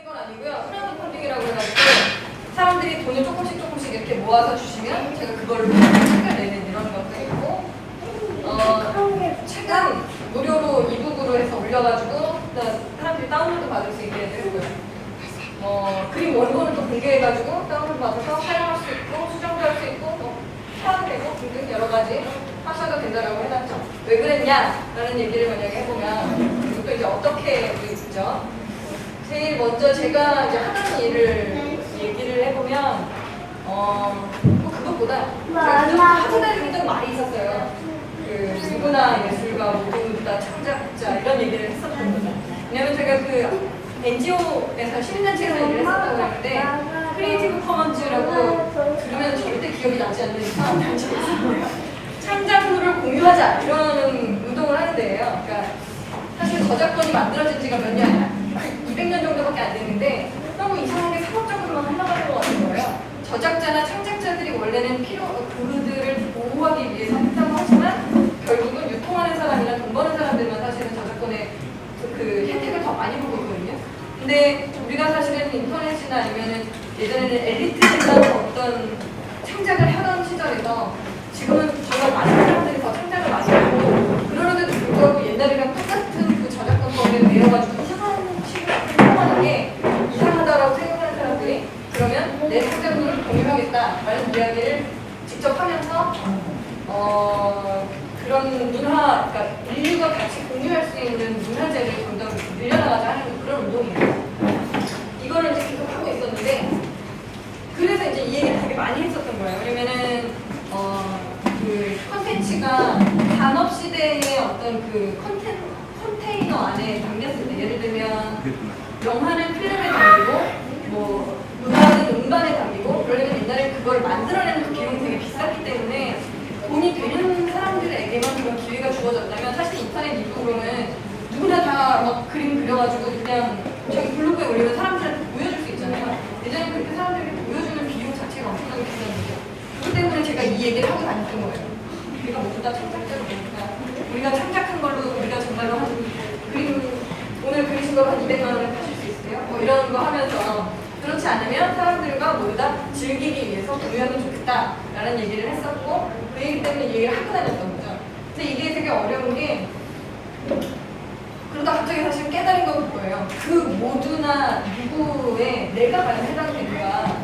건 아니고요. 크라우드 펀딩이라고 해가지고 사람들이 돈을 조금씩 이렇게 모아서 주시면 제가 그걸로 책을 내는 이런 것도 있고, 책은 무료로 이북으로 해서 올려가지고 사람들이 다운로드 받을 수 있게 해드리고요. 그림 원본을 또 공개해가지고 다운로드 받아서 사용할 수 있고 수정도 할 수 있고 사도 되고 등등 여러 가지 하셔도 된다라고 해놨죠. 왜 그랬냐라는 얘기를 만약에 해보면 이것도 이제 어떻게 있죠. 제일 먼저 제가 이제 하던 일을 얘기를 해보면 그것보다 제가 하지날 굉장히 많이 있었어요. 그 누구나 예술가 모두 다 창작자 이런 얘기를 했었던 거죠. 왜냐면 제가 그 NGO에서 시민단체에서 일을 했었다고 했는데 크리에이티브 커먼즈라고 들으면 절대 기억이 나지 않는 이상한 단체였어요. 창작물을 공유하자 이런 운동을 하는 데예요. 그러니까 사실 저작권이 만들어진 지가 몇 년, 200년 정도밖에 안 됐는데 너무 이상하게 상업적으로만 흘러가는 것 같은 거예요. 저작자나 창작자들이 원래는 그들을 보호하기 위해서 했다고 하지만 결국은 유통하는 사람이나 돈 버는 사람들만 사실은 저작권의 그 혜택을 더 많이 보고 있거든요. 근데 우리가 사실은 인터넷이나 아니면은 예전에는 엘리트들만 어떤 창작을 하던 시절에서 지금은 정말 많은 사람들이 더 창작을 많이 하고 그러는데도 불구하고 옛날이랑 똑같은 그 저작권법에 매여가지고 이상한 식으로 행동하는 게 이상하다라고 생각하는 사람들이 그러면 내 창작물을 공유하겠다라는 이야기를 직접 하면서 그런 문화, 그러니까 인류가 같이 공유할 수 있는 문화재를 좀 더 밀려나가자 하는 그런 운동이에요. 이거를 이제 계속 하고 있었는데, 그래서 이제 이 얘기를 되게 많이 했었던 거예요. 왜냐면은, 그 컨텐츠가 산업시대의 어떤 그 컨테이너 안에 담겼을 때, 예를 들면, 영화는 필름에 담기고, 뭐, 음악은 음반에 담기고, 그러려면 옛날에 그걸 만들어내는 그 비용이 되게 비쌌기 때문에, 돈이 되는 사람들에게만 그런 기회가 주어졌다면 사실 인터넷 이후로는 누구나 다 막 그림 그려가지고 그냥 저기 블로그에 올리면 사람들한테 보여줄 수 있잖아요. 예전에 그렇게 사람들에게 보여주는 비용 자체가 엄청나게 비쌌는데 그것 때문에 제가 이 얘기를 하고 다녔던 거예요. 우리가 모두 다 창작자로 보니까 우리가 창작한 걸로 우리가 정말로 한 그림 오늘 그리신 걸 한 200만 원에 파실 수 있으세요? 뭐 이런 거 하면서 그렇지 않으면 사람들과 모두 다 즐기기 위해서 공유하면 좋겠다라는 얘기를 했었고 그 얘기 때문에 이 얘기를 하고 다녔던 거죠. 근데 이게 되게 어려운 게 그러다 갑자기 사실 깨달은 건 그거예요. 그 모두나 누구의 내가 과연 해당되는가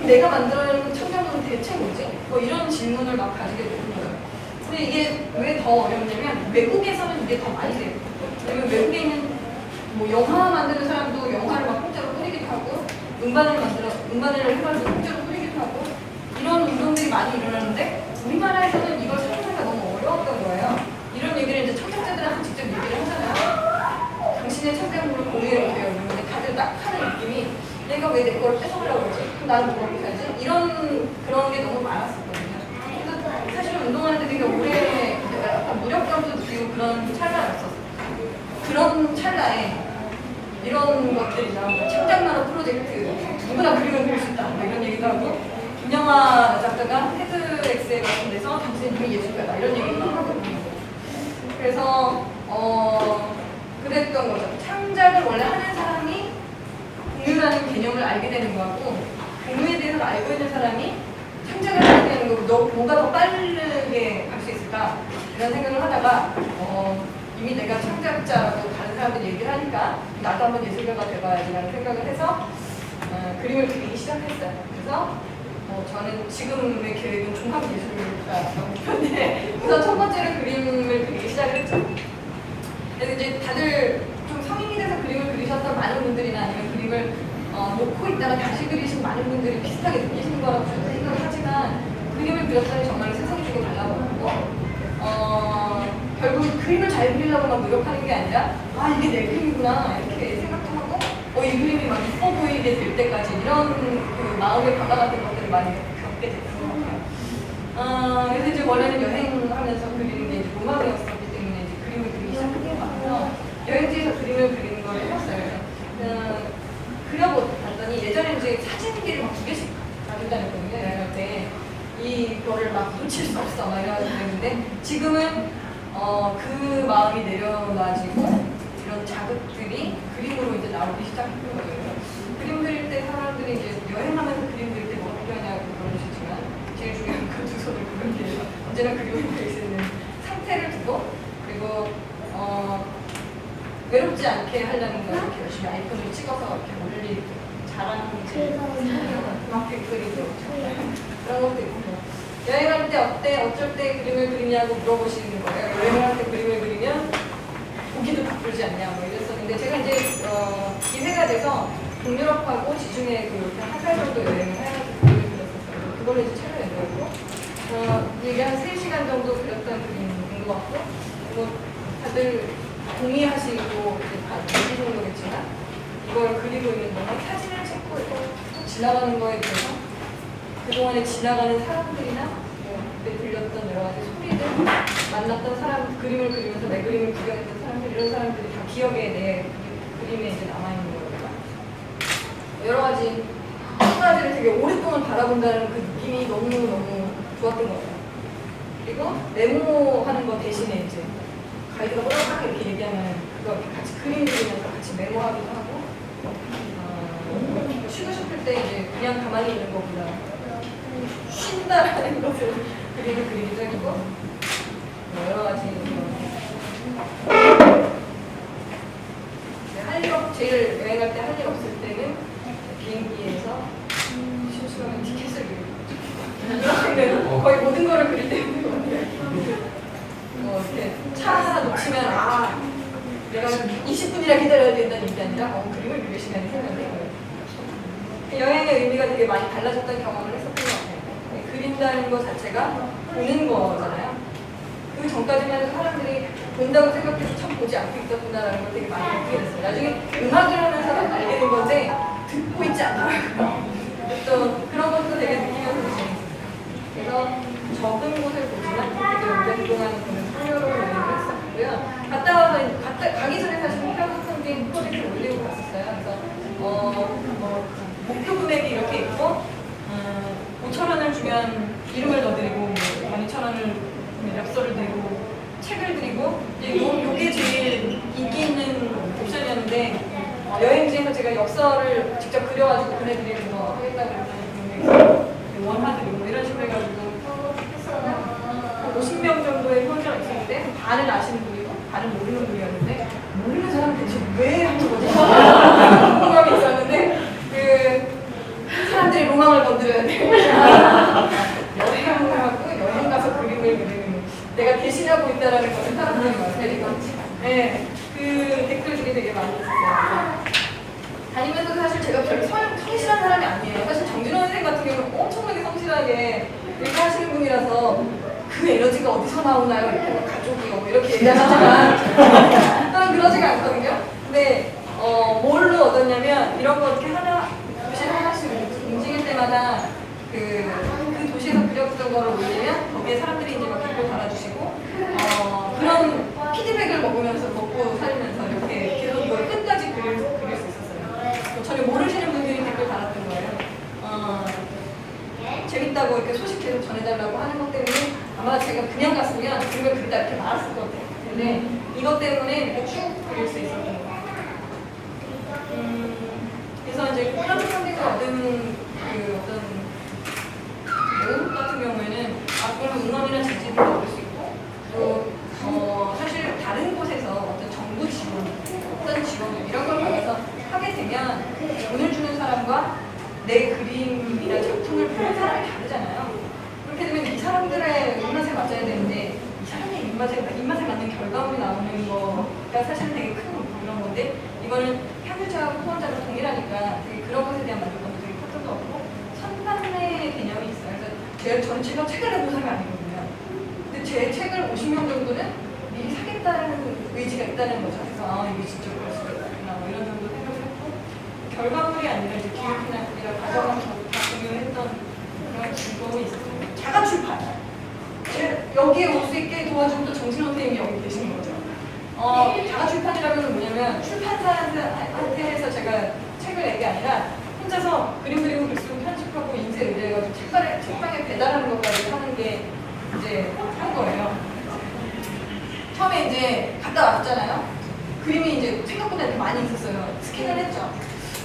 내가 만들어내는 창작물은 대체 뭐지? 뭐 이런 질문을 막 가지게 되는 거예요. 근데 이게 왜 더 어렵냐면 외국에서는 이게 더 많이 돼요. 왜냐면 외국에 있는 뭐 영화 만드는 사람도 영화를 막 공짜로 뿌리기도 하고 음반을 해가지고 공짜로 뿌리기도 하고 이런 운동들이 많이 일어나는데 우리나라에서는 이걸 사용하기가 너무 어려웠던 거예요. 이런 얘기를 이제 창작자들한테 직접 얘기를 하잖아요. 당신의 창작물을 공유해볼게요. 그런데 다들 딱 하는 느낌이 내가 왜 내 거를 뺏어오려고 그러지? 그럼 나는 뭐 어떻게 하지? 그런 게 너무 많았었거든요. 그래서 사실은 운동하는데 되게 오래 약간 무력감도 느끼고 그런 찰나였었어요. 그런 찰나에 이런 것들이 나오고 창작만화 프로젝트 누구나 그림을 그릴 수 있다 뭐 이런 얘기도 하고 김영하 작가가 헤드엑스에 같은 데서 당신은 이미 예술가다 이런 얘기도 하거든요. 그래서 그랬던 거죠. 창작을 원래 하는 사람이 공유라는 개념을 알게 되는 거고 공유에 대해서 알고 있는 사람이 창작을 하게 되는 거고 뭐가 더 빠르게 갈 수 있을까 이런 생각을 하다가 이미 내가 창작자라고 다른 사람들이 얘기를 하니까 나도 한번 예술가가 돼봐야지라는 생각을 해서 그림을 그리기 시작했어요. 그래서 저는 지금의 계획은 종합예술가가 목표인데 우선 첫 번째로 그림을 그리기 시작을 했죠. 그래서 이제 다들 좀 성인이 돼서 그림을 그리셨던 많은 분들이나 아니면 그림을 놓고 있다가 다시 그리신 많은 분들이 비슷하게 느끼신 거라고 저는 생각을 하지만 그림을 그렸더니 정말 세상이 되게 달라버렸고 결국 그림을 잘 그리려고만 노력하는 게 아니라 이게 내 그림이구나 이렇게 생각도 하고 이 그림이 막 이뻐 보이게 될 때까지 이런 그 마음의 변화 같은 것들을 많이 겪게 됐던 것 같아요. 그래서 이제 원래는 여행하면서 그리는 게 이제 로망이었었기 때문에 이제 그림을 그리기 시작한 것 같아서 여행지에서 그림을 그리는 걸 해봤어요. 그려봤더니 예전에 이제 사진기를 막 2개씩 가지고 다녔거든요. 여행할 때 이거를 막 놓칠 수 없어 막 이래가지고 그랬는데 지금은 그 마음이 내려놔지고 이런 자극들이 그림으로 이제 나오기 시작했던 거예요. 그림 그릴 때 사람들이 이제 여행하면서 그림 그릴 때 뭐가 필요하냐고 물어주시지만 제일 중요한 건 두 손을 그렇게 해서 언제나 그림을 그릴 수 있는 상태를 두고 그리고 외롭지 않게 하려는 거 이렇게 열심히 아이콘을 찍어서 이렇게 올리고 자랑질 막 그리고 그런 것도 있고 여행할 때 어때? 어쩔 때 그림을 그리냐고 물어보시는 거예요. 여행을 할 때 그림을 그리면 보기도 바쁘지 않냐 뭐 이랬었는데 제가 이제 기회가 돼서 동유럽하고 지중해 한 달 정도 여행을 해가지고 그림을 그렸었어요. 그걸로 이제 책을 낸 거고 이게 한 3시간 정도 그렸던 그림인 것 같고 뭐 다들 동의하시고 이제 다 정도겠지만 이걸 그리고 있는 동안 사진을 찍고 이렇게 지나가는 거에 대해서 그동안에 지나가는 사람들이나 그때 들렸던 여러 가지 소리들 만났던 사람 그림을 그리면서 내 그림을 구경했던 사람들 이런 사람들이 다 기억에 내 그림에 이제 남아있는 거예요. 여러 가지 하나들을 되게 오랫동안 바라본다는 그 느낌이 너무너무 좋았던 것 같아요. 그리고 메모하는 거 대신에 이제 가이드가 뭐라고 이렇게 얘기하면 그거 같이 그림 그리면서 같이 메모하기도 하고 쉬고 싶을 때 이제 그냥 가만히 있는 것보다 쉰다라는 것을 그림을 그리기도 했고 여러 가지 할 일 제일 여행할 때 할 일 없을 때는 비행기에서 실수하면 티켓을 그리고 거의 모든 거를 그릴 때 있는 것 같아요. 이렇게 차 하나 놓치면 내가 20분이나 기다려야 된다는 얘기 아니라 그림을 그릴 시간이 생겼네. 여행의 의미가 되게 많이 달라졌던 경험을 했었던 것 같아요. 그린다는 것 자체가 보는 거잖아요. 그 전까지만 해도 사람들이 본다고 생각해서 참 보지 않고 있었구나라는 걸 되게 많이 느끼게 됐어요. 나중에 음악을 하면서 알게 된 건데 듣고 있지 않더라고요. 또 그런 것도 되게 느끼면서 재밌었어요. 그래서 적은 곳을 보지만 되게 오랫동안 보는 소녀로 여행을 했었고요. 가기 전에 사실 크라우드펀딩 프로젝트를 올리고 갔었어요. 그래서 목표 금액이 이렇게 있고 5,000원을 주면 이름을 넣어드리고 12,000원을 엽서를 드리고 책을 드리고 요게 제일 인기 있는 옵션이었는데 여행지에서 제가 엽서를 직접 그려가지고 보내드리는 거 하겠다고 했더니 원화 드리고 이런 식으로 해가지고 했었나? 50명 정도의 후원자가 있었는데 반은 아시는 분이고 반은 모르는 분이었는데 모르는 사람 대체 왜 하는 거지? 궁금함이 있었는데 사람들이 로망을 건드려야 돼. 여행을 하고 여행 가서 그림을 그리는 내가 대신하고 있다는 것을 사람들이 말해요. 네, 그 댓글들이 되게 많이 있었어요. 다니면서 사실 제가 별로 성실한 사람이 아니에요. 사실 정진원 선생님 같은 경우는 엄청나게 성실하게 이렇게 하시는 분이라서 그 에너지가 어디서 나오나요? 이렇게 가족이요 이렇게 얘기하시지만 저는 그러지가 않거든요. 근데 뭘로 얻었냐면 이런 거 이렇게 도시 하나씩 움직일 때마다 그 도시에서 그렸던 거를 올리면 거기에 사람들이 이제 막 댓글 달아주시고 그런 피드백을 먹고 살면서 이렇게 계속 이걸 끝까지 그릴 수 있었어요. 전혀 모르시는 분들이 댓글 달았던 거예요. 재밌다고 이렇게 소식 계속 전해달라고 하는 것 때문에 아마 제가 그냥 갔으면 그림을 그리다 이렇게 말았을 것 같아요. 근데 이것 때문에 이렇게 쭉 그릴 수 있었던 것 같아요. 그래서 이제 크라우드펀딩을 얻은 어떤 모임 같은 경우에는 물론 응원이나 지지도 얻을 수 있고 또 사실 다른 곳에서 어떤 정부 지원, 어떤 지원 이런 걸 받아서 하게 되면 돈을 주는 사람과 내 그림이나 작품을 보는 사람이 다르잖아요. 그렇게 되면 이 사람들의 입맛에 맞아야 되는데 이 사람의 입맛에 맞는 결과물이 나오는 거가 사실은 되게 큰 그런 건데 이거는 평균자하고 후원자가 동일하니까 되게 그런 것에 대한 만족감도 되게 컸던 것 같고 선반의 개념이 있어요. 그래서 저는 제가 책을 내본 사람이 아니거든요. 근데 제 책을 50명 정도는 미리 사겠다는 의지가 있다는 거죠. 그래서 이게 진짜 그럴 수가 있구나 뭐 이런 정도 생각을 했고 결과물이 아니라 이제 기획이나 과정을 다 공유했던 그런 즐거움이 있었어요. 자가 출판. 여기에 올 수 있게 도와준 또 정신원 선생님이 여기 계신 거죠. 자가 출판이라면 뭐냐면 출판사한테 해서 제가 책을 낸 게 아니라 혼자서 그림 그리고 글쓰고 편집하고 인쇄 의뢰해가지고 책방에 배달하는 것까지 하는 게 이제 한 거예요. 처음에 이제 갔다 왔잖아요. 그림이 이제 생각보다 이렇게 많이 있었어요. 스캔을 했죠.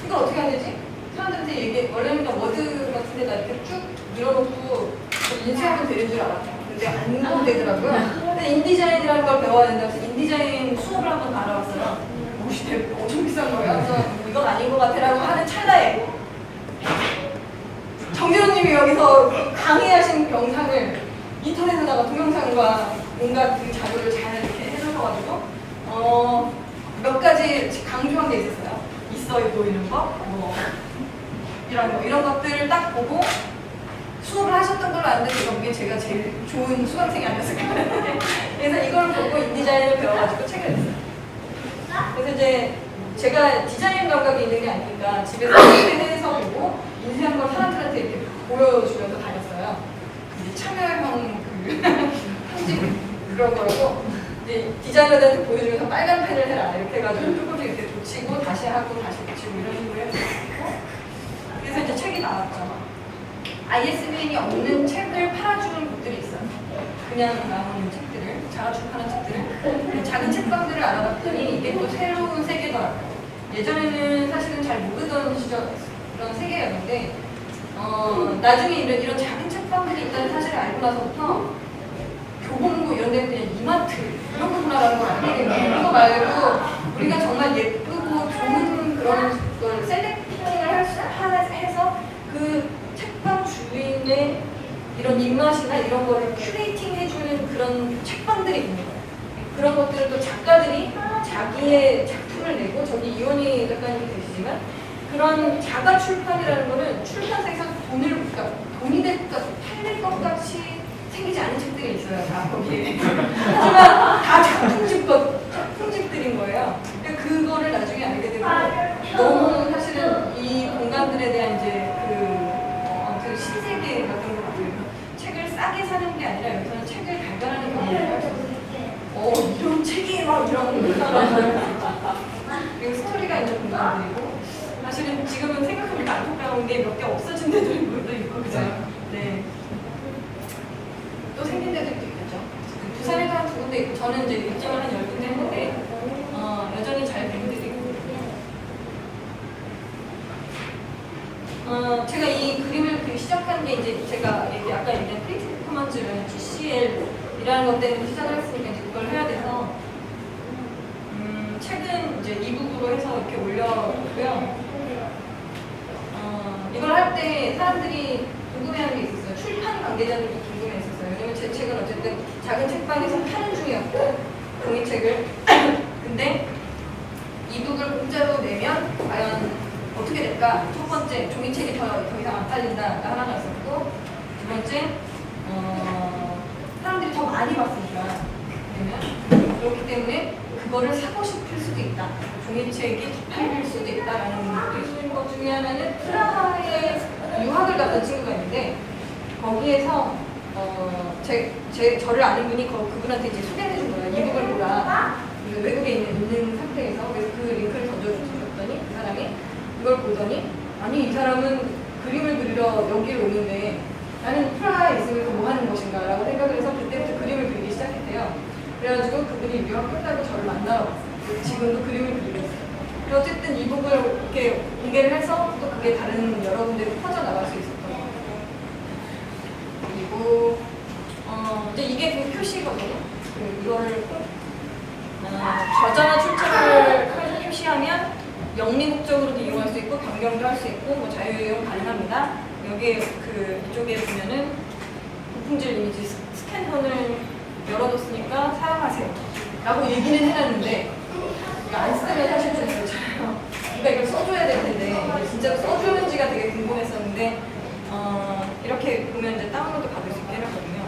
이걸 어떻게 해야 되지? 사람들한테 얘기 원래는 그냥 워드 같은 데다 이렇게 쭉 밀어놓고 인쇄하면 되는 줄 알았어요. 근데 안 되더라고요. 근데 인디자인이라는 걸 배워야 된다고 해서 인디자인 수업을 한번 알아봤어요. 옷이 엄청 비싼 거예요. 그래서 이건 아닌 것 같아라고 하는 찰나에 정재훈님이 여기서 강의하신 영상을 인터넷에다가 동영상과 온갖 그 자료를 잘 이렇게 해놓으셔가지고 몇 가지 강조한 게 있었어요. 있어 보이는 거, 뭐 이런 것들을 딱 보고 수업을 하셨던 걸로 아는데 그게 제가 제일 좋은 수강생이 아니었을 거예요. 그래서 이걸 보고 인디자인을 배워가지고 책을 냈어요. 그래서 이제 제가 디자인 감각이 있는 게 아니니까 집에서 인쇄해서 보고 인쇄한 걸 사람들한테 이렇게 보여주면서 다녔어요. 이제 참여형 편집 그런 거라고 이제 디자이너들한테 보여주면서 빨간 펜을 해라 이렇게 해가지고 조금씩 이렇게 붙이고 다시 하고 다시 붙이고 이런 식으로 해서 그래서 이제 책이 나왔죠. ISBN이 없는 책을 팔아주는 곳들이 있어요. 그냥 나오는 책들을, 자가 출판한 책들을. 작은 책방들을 알아봤더니 이게 또 새로운 세계더라고요. 예전에는 사실은 잘 모르던 시절 그런 세계였는데 나중에 이런 작은 책방들이 있다는 사실을 알고 나서부터 교보문고 이런 데는 그냥 이마트 이런 거구나라는 걸 알게 된 거예요. 그거 말고 우리가 정말 예쁘고 좋은 그런 걸 셀렉팅을 해서 그 책방 주인의 이런 입맛이나 이런 거를 큐레이팅 해주는 그런 책방들이 있는 거예요. 그런 것들을 또 작가들이 자기의 작품을 내고 저기 이원희 작가님이 계시지만 그런 자가 출판이라는 거는 출판사에서 돈이 될 것, 팔릴 것 같이 생기지 않은 책들이 있어요. 다 거기에. 하지만 다 작품집들인 거예요. 그거를 나중에 알게 되고 너무 사실은 이 공간들에 대한 이제 그 신세계 같은 것 같아요. 책을 싸게 사는 게 아니라 여기서는 책을 발견하는 경우를 할 수 있어요. 이런 책이 막 이런 그리고 스토리가 있는 공간들이고 사실은 지금은 생각해보니까 안타까운 게 몇 개 없어진 데들도 있고 그죠? 네. 또 생긴 데도 있겠죠. 부산에도 한 2군데 있고 저는 이제 일정을 한 10군데 했는데 여전히 잘 되는 데도 있고 제가 이 그림을 그리기 시작한 게 이제 제가 아까 얘기한 크리에이티브 커먼즈를 GCL이라는 것 때문에 시작을 했으니까 이제 그걸 해야 돼서 책은 이제 이북으로 해서 이렇게 올렸고요. 이걸 할 때 사람들이 궁금해하는 게 있었어요. 출판 관계자들도 궁금해했었어요. 왜냐면 제 책은 어쨌든 작은 책방에서 파는 중이었고 종이책을 근데 이북을 공짜로 내면 과연 어떻게 될까? 첫 번째, 종이책이 더 이상 안 팔린다가 하나가 있었고 두 번째, 사람들이 더 많이 봤으니까 그러면 그렇기 때문에 그거를 사고 싶을 수도 있다. 종이책이 더 팔릴 수도 있다라는 것도 있는 것 중에 하나는 프라하에 유학을 갔던 친구가 있는데 거기에서 저를 아는 분이 그분한테 이제 소개를 해준 거예요. 이북을 보라. 외국에 있는 상태에서 그래서 그 링크를 던져줬더니 그 사람이 그걸 보더니 아니 이 사람은 그림을 그리러 여기를 오는데 나는 프라하에 있으면서 뭐 하는 것인가 라고 생각을 해서 그때부터 그림을 그리기 시작했대요. 그래가지고 그분이 유학 끝나고 저를 만나러 왔어요. 지금도 그림을 그리고 있어요. 어쨌든 이북을 이렇게 공개를 해서 또 그게 다른 여러 군데로 퍼져나갈 수 있었던 것 같아요. 그리고 이제 이게 그 표시거든요. 이거를 꼭 저자나 출처를 표시하면 영리 목적으로도 이용할 수 있고 변경도 할 수 있고 뭐 자유이용 가능합니다. 여기에 이쪽에 보면은 고품질 이미지 스캔본을 열어뒀으니까 사용하세요. 라고 얘기는 해놨는데 이거 안 쓰면 사실 좀 그렇잖아요. 그러니까 이걸 써줘야 될 텐데 진짜로 써주는지가 되게 궁금했었는데 이렇게 보면 이제 다운로드 받을 수 있게 해놨거든요.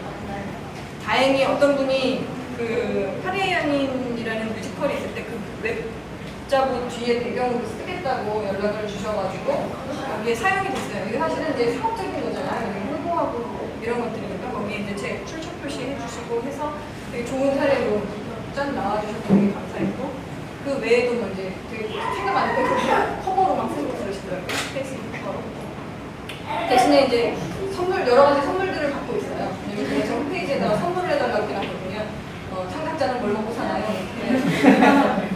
다행히 어떤 분이 그 파리의 연인이라는 뮤지컬이 있을 때 그 웹자보 뒤에 배경으로 쓰겠다고 연락을 주셔가지고 여기에 사용이 됐어요. 이게 사실은 이제 상업적인 거잖아요. 홍보하고 이런 것들이니까 거기에 이제 제 출처 표시 해주시고 해서 되게 좋은 사례로 짠 나와주셔서 되게 감사했고 그 외에도 뭐 이제 되게 생각 안 했던 그 커버로 막 쓰고 그러시더라고요. 페이스북 커버로. 대신에 이제 여러 가지 선물들을 받고 있어요. 여기 제 홈페이지에다가 선물을 해달라고 해놨거든요. 창작자는 뭘 먹고 사나요? 이렇게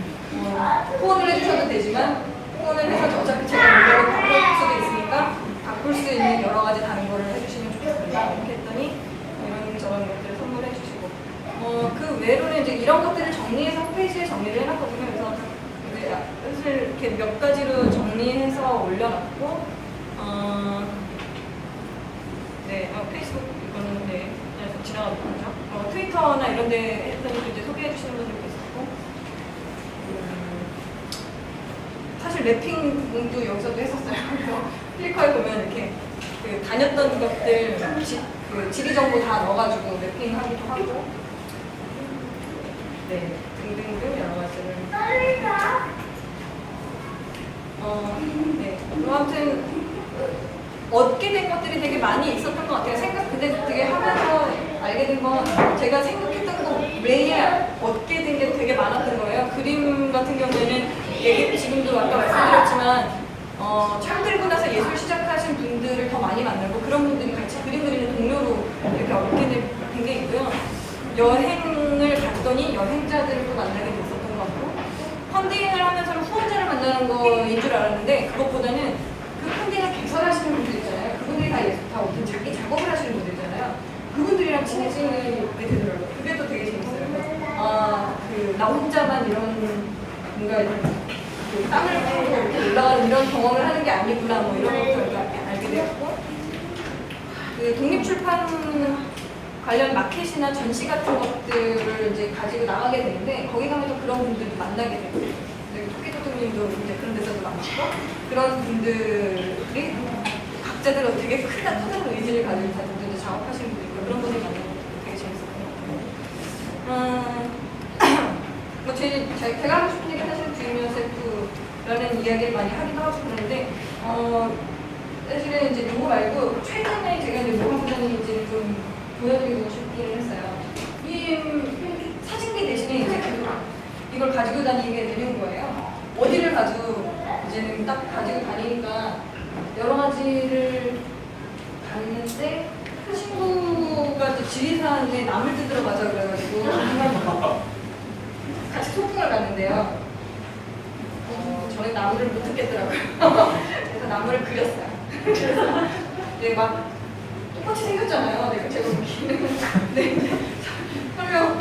후원을 해주셔도 되지만 후원을 해서 어차피 제가 무료로 받을 수도 있어요. 이런 것들을 정리해서 홈페이지에 정리를 해놨거든요. 그래서 사실 이렇게 몇 가지로 정리해서 올려놨고, 네, 페이스북 이거는 네, 그냥 지나가도 되죠. 트위터나 이런 데 했더니 이제 소개해 주시는 분들도 있었고, 사실 랩핑도 여기서도 했었어요. 그래서 클리커에 보면 이렇게 그 다녔던 것들, 그 지리 정보 다 넣어가지고 랩핑하기도 하고, 네, 등등등 여러 가지를. 네. 아무튼 얻게 된 것들이 되게 많이 있었던 것 같아요. 근데 되게 하면서 알게 된 건 제가 생각했던 것 외에 얻게 된 게 되게 많았던 거예요. 그림 같은 경우에는 지금도 아까 말씀드렸지만 촬영 들고 나서 예술 시작하신 분들을 더 많이 만나고 그런 분들이 같이 그림 그리는 동료로 이렇게 얻게 된 게 있고요. 여행을 갔더니 여행자들을 또 만나게 됐었던 것 같고, 펀딩을 하면서 후원자를 만나는 거인 줄 알았는데 그것보다는 그 펀딩을 개설하시는 분들 있잖아요. 그분들이 다 어떤 자기 작업을 하시는 분들이잖아요. 그분들이랑 친해지게 되더라고요. 그게 또 되게 재밌어요. 나 혼자만 이런 뭔가 그 땅을 파고 이렇게 올라가는 이런 경험을 하는 게 아니구나, 뭐 이런 것도 알게 되었고, 그 독립출판 관련 마켓이나 전시 같은 것들을 이제 가지고 나가게 되는데 거기 가면 또 그런 분들도 만나게 되고, 토끼도토님도 이제 그런 데서도 만나고, 그런 분들이 각자들 되게 크다 커다란 의지를 가지고 이제 작업하시는 분들 있고, 그런 분들 만나는 것도 되게 재밌었고, 뭐 제가 하고 싶은 얘기는 사실 주임연세프라는 이야기를 많이 하기도 하고 그러는데, 사실은 이제 요거 말고 최근에 제가 이제 모함 부장님이 이제 좀 보여드리고 싶기는 했어요. 이 사진기 대신에 이제 이걸 가지고 다니게 되는 거예요. 어디를 가도 이제는 딱 가지고 다니니까 여러 가지를 봤는데, 그 친구가 이제 지리산에 나물 뜯으러 가자 그래가지고 같이 소풍을 갔는데요. 저는 나무를 못 뜯겠더라고요. 그래서 나무를 그렸어요. 그래서 이제 막 똑같이 생겼잖아요. 제가 보기에는. 네. 설명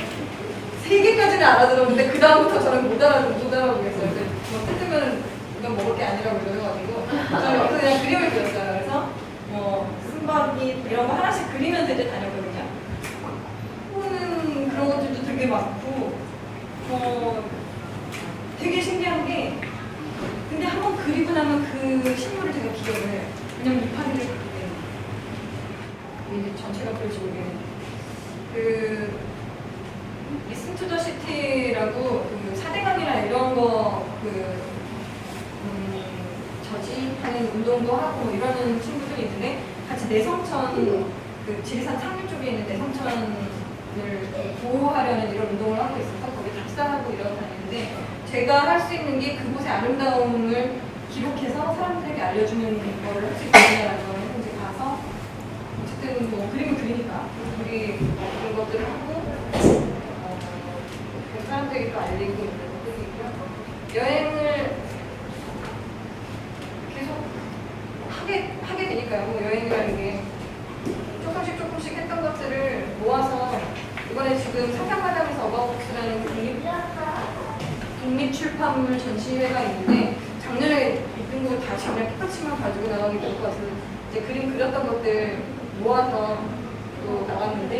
3개까지는 알아들었는데 그 다음부터 저는 못 알아보겠어요. 뭐 뜯으면 이건 먹을 게 아니라고 이러가지고 저는 여기서 그냥 그림을 그렸어요. 그래서 뭐 순박이 이런 거 하나씩 그리면서 이제 다녔거든요. 그런 것들도 되게 많고, 되게 신기한 게, 근데 한번 그리고 나면 그 식물을 제가 기억을 해요. 왜냐면 이파리를 그리기 때문에. 이제 전체가 그럴지 모르겠는데, 그 리슨 투 더 시티라고 그 사대강이나 이런 거 저지하는 운동도 하고 뭐 이러는 친구들이 있는데, 같이 내성천, 그 지리산 상류 쪽에 있는 내성천을 보호하려는 이런 운동을 하고 있어서 거기 답사하고 이러고 다니는데, 제가 할 수 있는 게 그곳의 아름다움을 기록해서 사람들에게 알려주는 거를 할 수 있느냐라는 거를 이제 가서 어쨌든 뭐 그림을 그리니까 그런 것들을 하고, 사람들에게 또 알리고 이런 것들이 있고요. 여행을 계속 하게 되니까요. 뭐 여행이라는 게 조금씩 했던 것들을 모아서, 이번에 지금 상상마당에서 어바웃북스라는 독립출판물 전시회가 있는데, 작년에 있던 거 다 그냥 피카치만 가지고 나가기 될 것 같아서 이제 그림 그렸던 것들 모아서 또 나갔는데,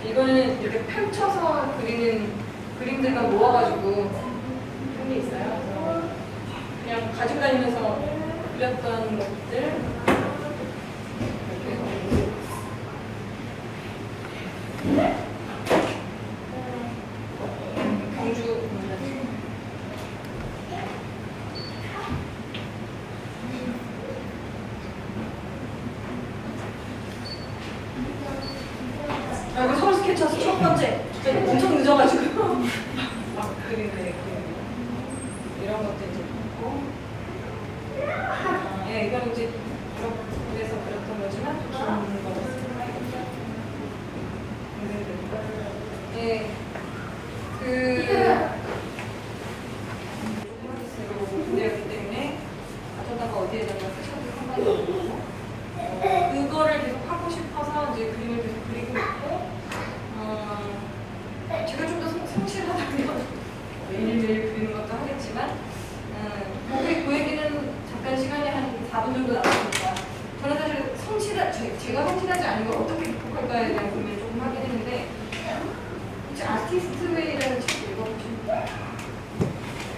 이거는 이렇게 펼쳐서 그리는 그림들만 모아가지고 그런 게 있어요. 그래서 그냥 가지고 다니면서 그렸던 것들 이렇게 해서 경주 이거 서울 스케쳐스 첫 번째. 엄청 늦어가지고 막 그리네. 이런 것도 이제 있고, 예, 매일매일 그리는 것도 하겠지만 그 얘기는 잠깐 시간이 한 4분 정도 남았으니까 저는 사실 제가 성실하지 않은 걸 어떻게 극복할까에 대한 고민을 조금 하긴 했는데 혹시 아티스트웨이라는 책 읽어보셨나요?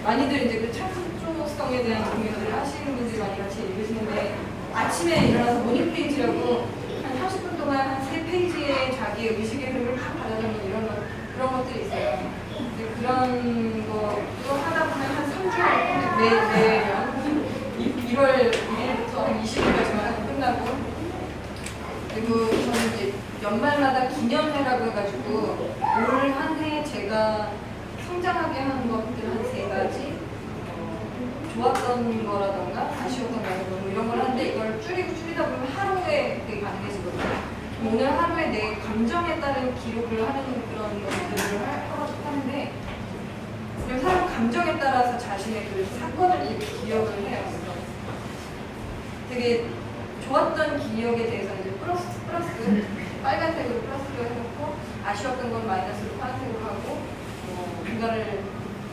많이들 이제 그 창조성에 대한 고민을 하시는 분들이 많이 같이 읽으시는데 아침에 일어나서 모닝 페이지라고 한 30분 동안 한 3페이지의 자기의 의식의 흐름을 다 받아적는 그런 것들이 있어요. 근데 그런 거 하다 보면 한 3주일 매년 1월 1일부터 한 20일까지만 끝나고 그리고 저는 이제 연말마다 기념회라고 해가지고 올 한 해 제가 성장하게 한 것들 한 3가지 좋았던 거라던가 아쉬웠던 거라던가 뭐 이런 걸 하는데 이걸 줄이다 보면 하루에 되게 가능해지거든요. 오늘 하루에 내 감정에 따른 기록을 하는 그런 것들을 하는데 그리고 사람 감정에 따라서 자신의 그 사건을 이렇게 기억을 해요. 그래서 되게 좋았던 기억에 대해서 이제 플러스 빨간색으로 플러스로 해놓고 아쉬웠던 건 마이너스로 파란색으로 하고 그거를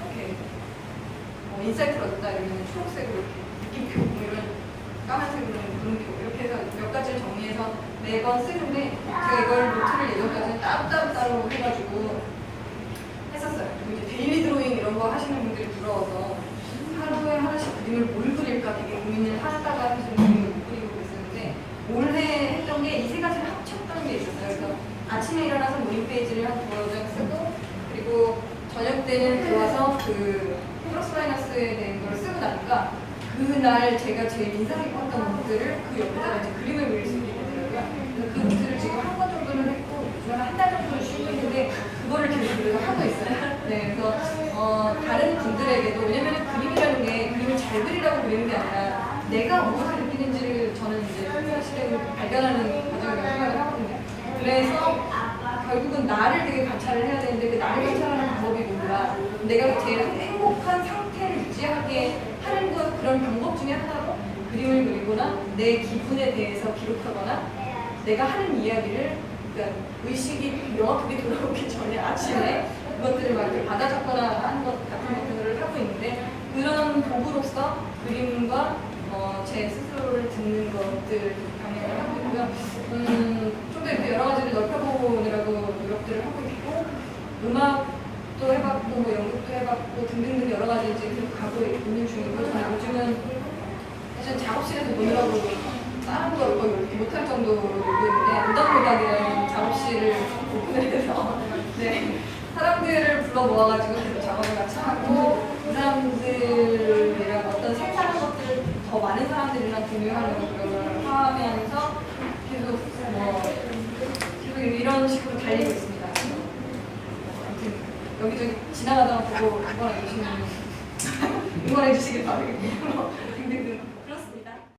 이렇게 인사이트를 얻었다 이러면 초록색으로 이렇게 느낌표 이런 까만색으로 물음표 이렇게 해서 몇 가지를 정리해서 매번 쓰는데 제가 이걸 노트를 예전까지는 따로 해가지고 했었어요. 그리고 이제 데일리 드로잉 이런 거 하시는 분들이 부러워서 하루에 하나씩 그림을 뭘 그릴까 되게 고민을 하다가 사실 그림을 못 그리고 그랬었는데 올해 했던 게 이 3가지를 합쳤던 게 있었어요. 그래서 아침에 일어나서 모닝 페이지를 한 2장 쓰고 그리고 저녁 때는 들어와서 그 플러스 마이너스에 대한 걸 쓰고 나니까 그날 제가 제일 인상 깊었던 것들을 그 옆에다가 이제 그림을 그릴 수 있게 되더라고요. 그래서 그 노트를 지금 한 번 정도는 했고 한 달 정도는 쉬고 있는데 그거를 계속 그래서 하고 있어요. 네, 그래서 다른 분들에게도 왜냐면 그림이라는 게 그림을 잘 그리라고 그리는 게 아니라 내가 무엇을 느끼는지를 저는 이제 사실은 발견하는 과정이라고 생각을 하거든요. 그래서 결국은 나를 되게 관찰을 해야 되는데 그 나를 관찰하는 방법이 뭔가 내가 제일 행복한 상태를 유지하게 하는 것 그런 방법 중에 하나로 그림을 그리거나 내 기분에 대해서 기록하거나 내가 하는 이야기를 그러니까 의식이 명확하게 돌아오기 전에 아침에 그것들을 막 이렇게 받아 적거나 하는 것 같은 것들을 하고 있는데 그런 도구로서 그림과 제 스스로를 듣는 것들을 방향을 하고 있고요. 좀 더 이렇게 여러 가지를 넓혀보느라고 노력들을 하고 있고 음악도 해봤고 뭐 연극도 해봤고 등등등 여러 가지 이제 계속 가고 있는 중이고 저는 요즘은 사실 작업실에서 보느라고 다른 걸 거의 못할 정도로 놀고 있는데 무덤노각이라는 작업실을 오픈을 해서 네, 사람들을 불러 모아가지고 계속 작업을 같이 하고 그 사람들이랑 어떤 생산한 것들을 더 많은 사람들이랑 공유하는 그런 걸 하면서 계속 계속 이런 식으로 달리고 있습니다. 아무튼 여기저기 지나가다가 보고 응원해 주시길 바라겠고요.